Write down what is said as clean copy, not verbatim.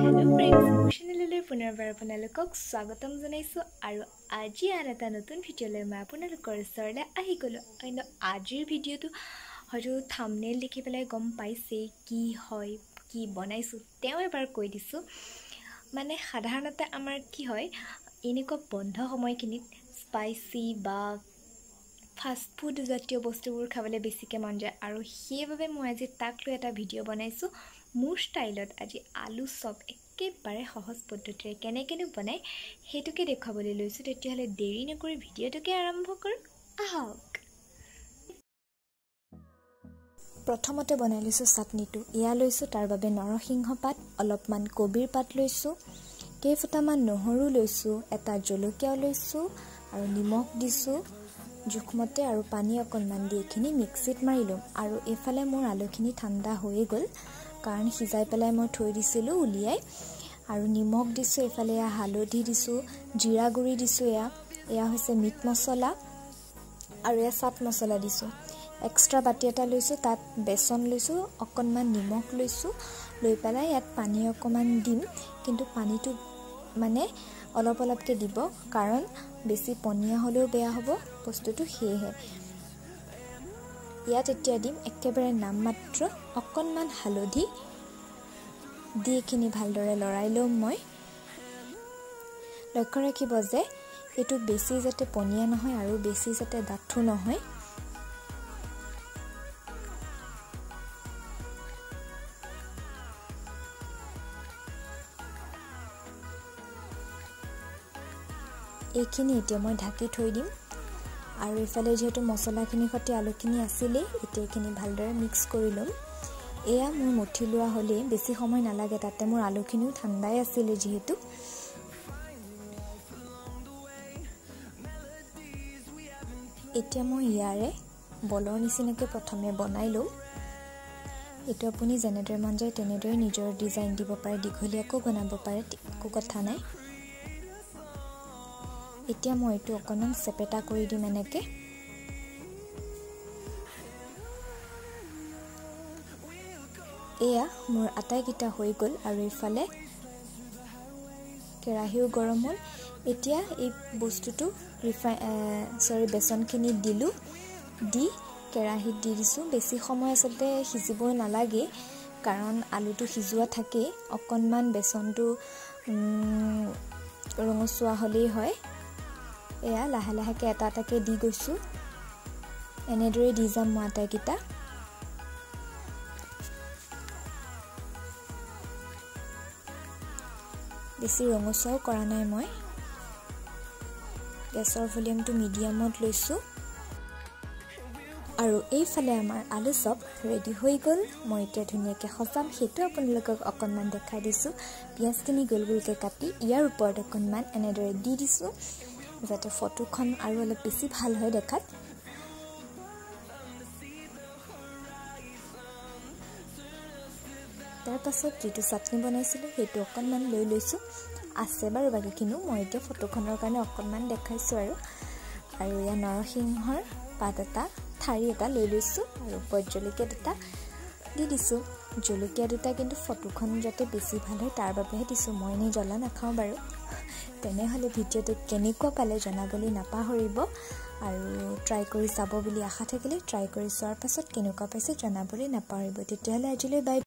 hello friends মোৰ চেনেললৈ পুনৰবাৰ আপোনালোকক স্বাগতম জনাইছো আৰু আজি আন এটা নতুন ভিডিঅ'লৈ মই আপোনালোকৰ ওচৰলৈ আহি গলো কিন্তু আজিৰ ভিডিঅ'টো হয়তো থাম্বনেইল দেখি পেলাই গম পাইছে কি হয় কি বনাইছো তেও এবাৰ কৈ দিছো মানে সাধাৰণতে আমাৰ কি হয় এনেকুৱা বন্ধ সময়খিনিত স্পাইসি বা ফাষ্ট ফুড জাতীয় বস্তুবোৰ খাবলৈ বেছিকৈ মন যায় আৰু সেইভাবে মই আজি তাক লৈ এটা ভিডিঅ' বনাইছো মোৰ ষ্টাইলত আজি আলু চপ একেবাৰে সহজ পদ্ধতিৰে কেনেকৈ বনাই হেতুকে দেখাবলৈ লৈছো তেতিয়াহলে দেৰি নকৰি ভিডিঅ'টোকে আৰম্ভ কৰো আহক প্ৰথমতে বনাই লৈছো চাটনিটো ইয়া লৈছো তাৰ বাবে নৰসিংহ পাত অলপমান কবিৰ পাত লৈছো কেইফটামান নহৰু লৈছো এটা জলকীয়া লৈছো আৰু নিমখ দিছো জুখমতে আৰু পানী অকণমান দি এখিনি মিক্সিত মাৰিলো আৰু এফালে মোৰ আলুখিনি ঠাণ্ডা হৈ গল কাৰণ সিজাই পেলাই মই থৈ দিছিলো উলিয়াই আৰু নিমখ দিছো এফালে হালধি দিছো জিৰা গুৰি দিছো এয়া হৈছে মিট মছলা আৰু এয়া চাট মছলা দিছো এক্সট্ৰা বাটি এটা লৈছো তাত বেসন লৈছো অকণমান নিমখ লৈছো লৈ পেলাই ইয়াত পানী অকণমান দিম কিন্তু পানীটো মানে অলপ অলপকে দিব কাৰণ বেছি পনিয়া হলেও বেয়া হ'ব বস্তুটো হেহে ইয়াত এতিয়া দিম একেবাৰে নামমাত্ৰ অকণমান হালধি দি এখিনি ভালদৰে লৰাই লম মই লক্ষ্য ৰাখিব যে এটো বেছি যাতে পনিয়া নহয় আৰু বেছি যাতে ডাঠু নহয় এইখিনি এতিয়া মই ঢাকি থৈ দিম আৰু ইফালে যেহেতু মছলাখিনি সতে আলুখিনি আছিল এতিয়া এখিনি ভালদৰে মিক্স কৰি লম এয়া মোৰ মুঠি লোৱা হলে বেছি সময় নালাগে তাতে মোৰ আলুখিনিও ঠাণ্ডাই আছিল যেহেতু এতিয়া মই ইয়াৰে বলৰ নিচিনাকৈ প্ৰথমে বনাই লম এটো আপুনি যেনেদৰে মন যায় তেনেদৰে নিজৰ ডিজাইন দিব পাৰে দীঘলীয়াকৈ বনাব পাৰে একো কথা নাই এতিয়া মই এটো অকণমান সেপেটা কৰি দিম এনেকে এয়া মোৰ আটাইকিটা হৈ গল আৰু ইফালে কেৰাহিও গৰম হ'ল এতিয়া এই বস্তুটো বেসনখিনি দিলো দি কেৰাহিত দি দিছো বেছি সময় আসলতে সিজিব নালাগে কাৰণ আলুটো সিজোৱা থাকে অকণমান বেসনটো ৰঙচুৱা হলেই হয় এয়া লাহে লাহেকে এটা এটাকে দি গৈছো এনেদৰে দি যাম মই আটাইকিটা বেছি ৰঙচুৱাও কৰা নাই মই গেছৰ ভলিউমটো মিডিয়ামত লৈছো আৰু এইফালে আমাৰ আলু চপ ৰেডি হৈ গল মই এতিয়া ধুনীয়াকৈ সজাম হেতু আপোনালোকক অকণমান দেখাই দিছো পিয়াজখিনি গোল গোলকৈ কাটি ইয়াৰ ওপৰত অকণমান এনেদৰে দি দিছো যাতে ফটোখন আৰু অলপ বেছি ভাল হয় দেখাত তাৰ পাছত যেটো চাটনি বনাইছিলো হেতু অকণমান লৈ লৈছো আছে বাৰু বাকিখিনি মই এতিয়া ফটোখনৰ কাৰণে অকণমান দেখাইছো আৰু ইয়া নৰসিংহৰ পাত এটা ঠাৰি এটা লৈ লৈছো আৰু জলকীয়া দুটা দি দিছো জলকীয়া দুটা কিন্তু ফটোখন যাতে বেছি ভাল হয় তাৰ বাবেহে দিছো মই নি জ্বলা নাখাও বাৰু তেনেহলে ভিডিঅ'টো কেনেকুৱা পালে জনাবলৈ নাপাহৰিব আৰু ট্ৰাই কৰি চাব বুলি আশা থাকিলে ট্ৰাই কৰি চোৱাৰ পাছত কেনেকুৱা পাইছে জনাবলৈ নাপাহৰিব তেতিয়াহলে আজিলৈ বাই